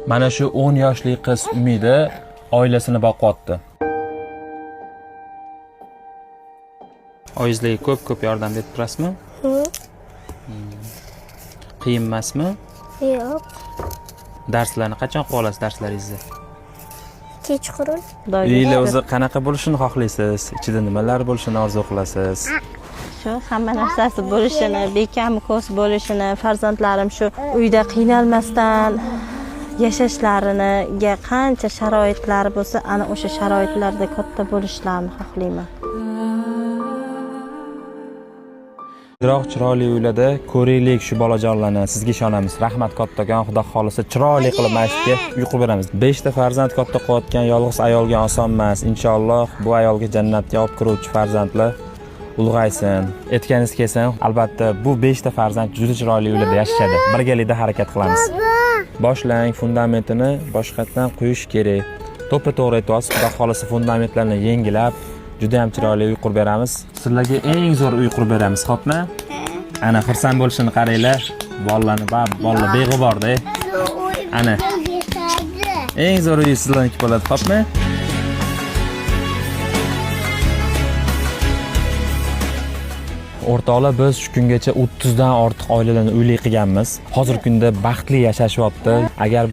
Mana shu 10 yoshli qiz Umida oilasini boqyapti. Oyizlarga ko'p yordam berib turasizmi? Qiyin emasmi? Yo'q. Darslarni qachon qilib olasiz darslaringizni? Kechqurun. Uyingizda o'zi qanaqa bo'lishini xohlaysiz? Ichida nimalar bo'lishini orzu qilasiz? Shu hamma narsasi bo'lishini, bekam ko'z bo'lishini, farzandlarim shu uyda qiynalmasdan yashashlarini, qancha sharoitlari bo'lsa, ana o'sha sharoitlarda katta bo'lishlarini xohlayman. Biroq chiroyli uylarda ko'raylik shu bolajonlarni. Sizga ishonamiz. Rahmat kattakon, Xudo xolisa chiroyli qilib masjidga uy qurib beramiz. 5 ta farzand katta qilayotgan yolg'iz ayolga oson emas. Inshaalloh bu ayolga jannatga olib kiruvchi farzandlar ulg'aysin. Aytganingiz kelsa, albatta bu 5 ta farzand juda chiroyli uylarda yashashadi. Birgalikda harakat qilamiz. Boshlang, fundamentini boshqatdan quyish kerak. To'ppa-to'g'ri aytyapsiz. Xudo xolisa fundamentlarni yengilab juda ham chiroyli uy qurib beramiz. Sizlarga eng zo'r uy qurib beramiz, xo'pmi? Ana xursand bo'lishini qaranglar. Bolalar beg'uborda. Ana. Eng zo'r uy sizlarniki bo'ladi, xo'pmi? O'rtoqlar, biz shu kungacha 30 dan ortiq oilalarni uyli qilganmiz. Hozirgi kunda baxtli yashashyapti. Agar